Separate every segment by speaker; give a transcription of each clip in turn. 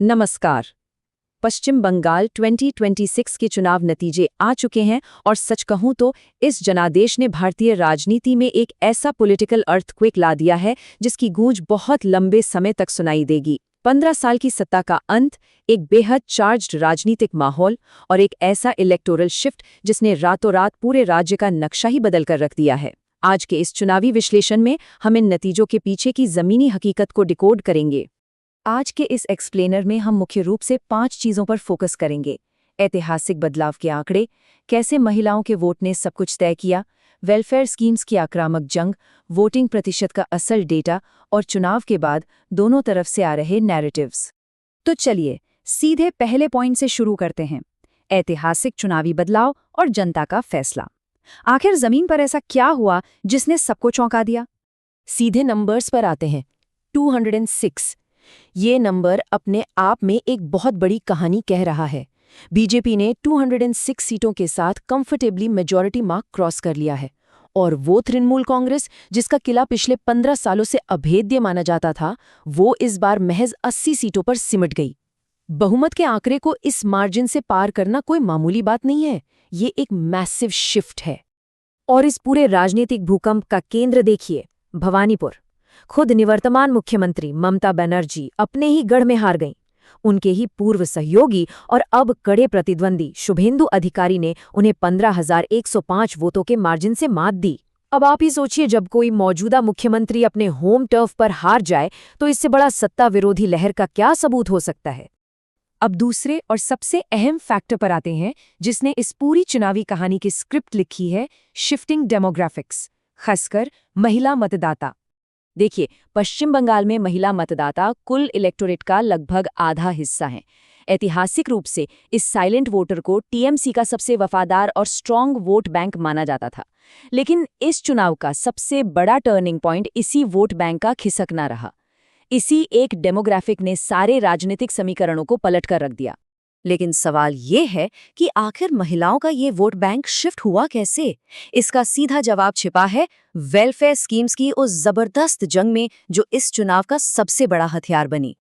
Speaker 1: नमस्कार। पश्चिम बंगाल 2026 के चुनाव नतीजे आ चुके हैं और सच कहूं तो इस जनादेश ने भारतीय राजनीति में एक ऐसा पॉलिटिकल अर्थक्वेक ला दिया है जिसकी गूंज बहुत लंबे समय तक सुनाई देगी। 15 साल की सत्ता का अंत, एक बेहद चार्ज्ड राजनीतिक माहौल और एक ऐसा इलेक्टोरल शिफ्ट जिसने रातों रात पूरे राज्य का नक्शा ही बदल कर रख दिया है। आज के इस चुनावी विश्लेषण में हम इन नतीजों के पीछे की जमीनी हकीकत को डिकोड करेंगे। आज के इस एक्सप्लेनर में हम मुख्य रूप से 5 चीजों पर फोकस करेंगे। ऐतिहासिक बदलाव के आंकड़े, कैसे महिलाओं के वोट ने सब कुछ तय किया, वेलफेयर स्कीम्स की आक्रामक जंग, वोटिंग प्रतिशत का असल डेटा और चुनाव के बाद दोनों तरफ से आ रहे नैरेटिव्स। तो चलिए सीधे पहले पॉइंट से शुरू करते हैं, ऐतिहासिक चुनावी बदलाव और जनता का फैसला। आखिर जमीन पर ऐसा क्या हुआ जिसने सबको चौंका दिया? सीधे नंबर्स पर आते हैं। 206 ये नंबर अपने आप में एक बहुत बड़ी कहानी कह रहा है। बीजेपी ने 206 सीटों के साथ कंफर्टेबली मेजॉरिटी मार्क क्रॉस कर लिया है और वो तृणमूल कांग्रेस, जिसका किला पिछले 15 सालों से अभेद्य माना जाता था, वो इस बार महज 80 सीटों पर सिमट गई। बहुमत के आंकड़े को इस मार्जिन से पार करना कोई मामूली बात नहीं है, ये एक मैसिव शिफ्ट है। और इस पूरे राजनीतिक भूकंप का केंद्र देखिए, भवानीपुर। खुद निवर्तमान मुख्यमंत्री ममता बनर्जी अपने ही गढ़ में हार गईं। उनके ही पूर्व सहयोगी और अब कड़े प्रतिद्वंदी शुभेंदु अधिकारी ने उन्हें 15,105 वोटों के मार्जिन से मात दी। अब आप ही सोचिए, जब कोई मौजूदा मुख्यमंत्री अपने होम टर्फ पर हार जाए तो इससे बड़ा सत्ता विरोधी लहर का क्या सबूत हो सकता है। अब दूसरे और सबसे अहम फैक्टर पर आते हैं जिसने इस पूरी चुनावी कहानी की स्क्रिप्ट लिखी है, शिफ्टिंग डेमोग्राफिक्स, खासकर महिला मतदाता। देखिए, पश्चिम बंगाल में महिला मतदाता कुल इलेक्टोरेट का लगभग आधा हिस्सा हैं। ऐतिहासिक रूप से इस साइलेंट वोटर को टीएमसी का सबसे वफादार और स्ट्रॉन्ग वोट बैंक माना जाता था। लेकिन इस चुनाव का सबसे बड़ा टर्निंग पॉइंट इसी वोट बैंक का खिसकना रहा। इसी एक डेमोग्राफिक ने सारे राजनीतिक समीकरणों को पलट कर रख दिया। लेकिन सवाल ये है कि आखिर महिलाओं का ये वोट बैंक शिफ्ट हुआ कैसे? इसका सीधा जवाब छिपा है वेलफेयर स्कीम्स की उस जबरदस्त जंग में जो इस चुनाव का सबसे बड़ा हथियार बनी।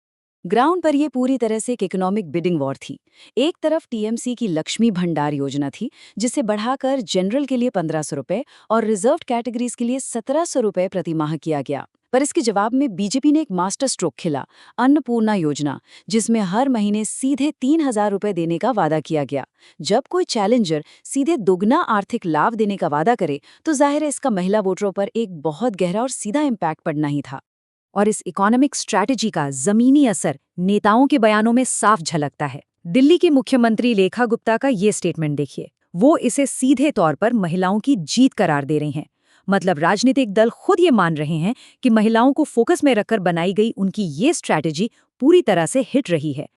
Speaker 1: ग्राउंड पर यह पूरी तरह से एक इकोनॉमिक बिडिंग वॉर थी। एक तरफ टीएमसी की लक्ष्मी भंडार योजना थी, जिसे बढ़ाकर जनरल के लिए 1,500 रुपये और रिजर्व्ड कैटेगरीज के लिए 1,700 रुपये प्रति माह किया गया। पर इसके जवाब में बीजेपी ने एक मास्टर स्ट्रोक खेला, अन्नपूर्णा योजना, जिसमें हर महीने सीधे 3,000 रुपये देने का वादा किया गया। जब कोई चैलेंजर सीधे दोगुना आर्थिक लाभ देने का वादा करे तो जाहिर है इसका महिला वोटरों पर एक बहुत गहरा और सीधा इम्पैक्ट पड़ना ही था। और इस इकोनॉमिक स्ट्रैटेजी का जमीनी असर नेताओं के बयानों में साफ झलकता है। दिल्ली के मुख्यमंत्री लेखा गुप्ता का ये स्टेटमेंट देखिए, वो इसे सीधे तौर पर महिलाओं की जीत करार दे रही हैं। मतलब राजनीतिक दल खुद ये मान रहे हैं कि महिलाओं को फोकस में रखकर बनाई गई उनकी ये स्ट्रैटेजी पूरी तरह से हिट रही है।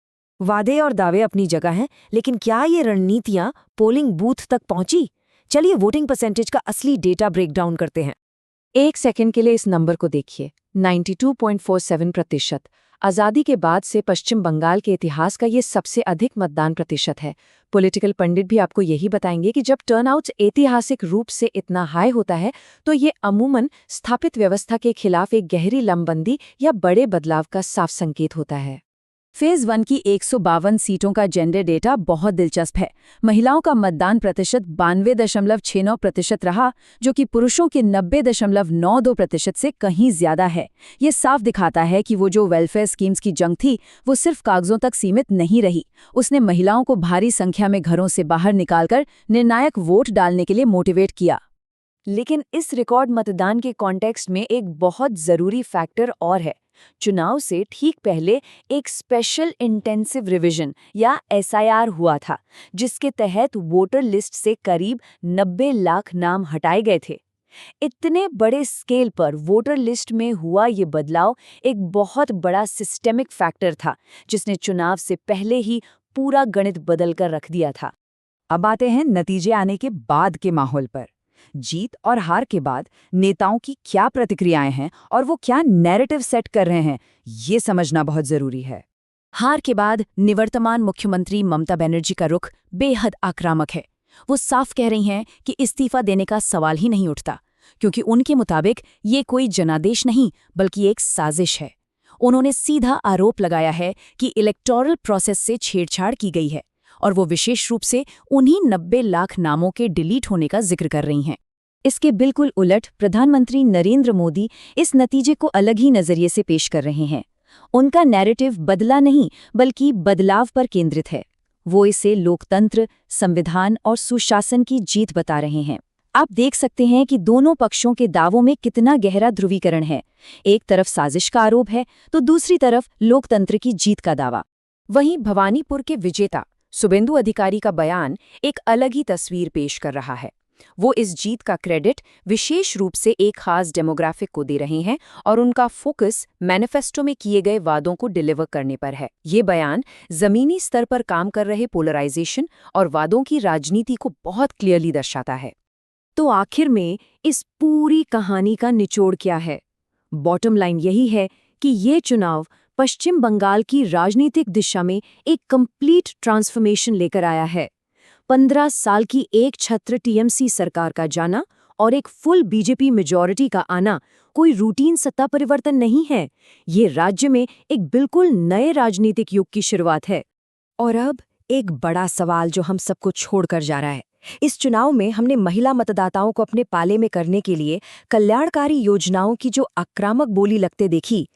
Speaker 1: वादे और दावे अपनी जगह हैं, लेकिन क्या ये रणनीतियां पोलिंग बूथ तक पहुंची? चलिए वोटिंग परसेंटेज का असली डेटा ब्रेकडाउन करते हैं। एक सेकंड के लिए इस नंबर को देखिए, 92.47%। आज़ादी के बाद से पश्चिम बंगाल के इतिहास का ये सबसे अधिक मतदान प्रतिशत है। पॉलिटिकल पंडित भी आपको यही बताएंगे कि जब टर्नआउट ऐतिहासिक रूप से इतना हाई होता है तो ये अमूमन स्थापित व्यवस्था के खिलाफ एक गहरी लंबबंदी या बड़े बदलाव का साफ संकेत होता है। फेज 1 की 152 सीटों का जेंडर डेटा बहुत दिलचस्प है। महिलाओं का मतदान प्रतिशत 92.69% रहा, जो कि पुरुषों के 90.92% से कहीं ज्यादा है। ये साफ दिखाता है कि वो जो वेलफेयर स्कीम्स की जंग थी वो सिर्फ कागजों तक सीमित नहीं रही, उसने महिलाओं को भारी संख्या में घरों से बाहर निकालकर निर्णायक वोट डालने के लिए मोटिवेट किया। लेकिन इस रिकॉर्ड मतदान के कॉन्टेक्स्ट में एक बहुत जरूरी फैक्टर और है। चुनाव से ठीक पहले एक स्पेशल इंटेंसिव रिवीजन या एसआईआर हुआ था, जिसके तहत वोटर लिस्ट से करीब 90 लाख नाम हटाए गए थे। इतने बड़े स्केल पर वोटर लिस्ट में हुआ ये बदलाव एक बहुत बड़ा सिस्टेमिक फैक्टर था, जिसने चुनाव से पहले ही पूरा गणित बदल कर रख दिया था। अब आते हैं नतीजे आने के बाद के माहौल पर। जीत और हार के बाद नेताओं की क्या प्रतिक्रियाएं हैं और वो क्या नैरेटिव सेट कर रहे हैं, ये समझना बहुत जरूरी है। हार के बाद निवर्तमान मुख्यमंत्री ममता बनर्जी का रुख बेहद आक्रामक है। वो साफ कह रही हैं कि इस्तीफा देने का सवाल ही नहीं उठता, क्योंकि उनके मुताबिक ये कोई जनादेश नहीं बल्कि एक साजिश है। उन्होंने सीधा आरोप लगाया है कि इलेक्टोरल प्रोसेस से छेड़छाड़ की गई है और वो विशेष रूप से उन्हीं 90 लाख नामों के डिलीट होने का जिक्र कर रही हैं। इसके बिल्कुल उलट प्रधानमंत्री नरेंद्र मोदी इस नतीजे को अलग ही नजरिए से पेश कर रहे हैं। उनका नैरेटिव बदला नहीं बल्कि बदलाव पर केंद्रित है। वो इसे लोकतंत्र, संविधान और सुशासन की जीत बता रहे हैं। आप देख सकते हैं कि दोनों पक्षों के दावों में कितना गहरा ध्रुवीकरण है। एक तरफ साजिश का आरोप है तो दूसरी तरफ लोकतंत्र की जीत का दावा। वहीं भवानीपुर के विजेता शुभेंदु अधिकारी का बयान एक अलग ही तस्वीर पेश कर रहा है। वो इस जीत का क्रेडिट विशेष रूप से एक खास डेमोग्राफिक को दे रहे हैं और उनका फोकस मैनिफेस्टो में किए गए वादों को डिलीवर करने पर है। ये बयान जमीनी स्तर पर काम कर रहे पोलराइजेशन और वादों की राजनीति को बहुत क्लियरली दर्शाता है। तो आखिर में इस पूरी कहानी का निचोड़ क्या है? बॉटम लाइन यही है कि ये चुनाव पश्चिम बंगाल की राजनीतिक दिशा में एक कंप्लीट ट्रांसफॉर्मेशन लेकर आया है। 15 साल की एक छत्र टीएमसी सरकार का जाना और एक फुल बीजेपी मेजॉरिटी का आना कोई रूटीन सत्ता परिवर्तन नहीं है। ये राज्य में एक बिल्कुल नए राजनीतिक युग की शुरुआत है। और अब एक बड़ा सवाल जो हम सबको छोड़कर जा रहा है। इस चुनाव में हमने महिला मतदाताओं को अपने पाले में करने के लिए कल्याणकारी योजनाओं की जो आक्रामक बोली लगते देखी।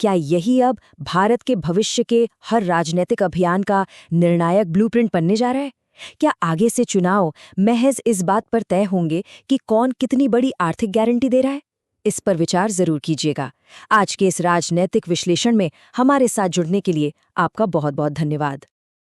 Speaker 1: क्या यही अब भारत के भविष्य के हर राजनीतिक अभियान का निर्णायक ब्लूप्रिंट बनने जा रहा है? क्या आगे से चुनाव महज इस बात पर तय होंगे कि कौन कितनी बड़ी आर्थिक गारंटी दे रहा है? इस पर विचार जरूर कीजिएगा। आज के इस राजनीतिक विश्लेषण में हमारे साथ जुड़ने के लिए आपका बहुत बहुत धन्यवाद।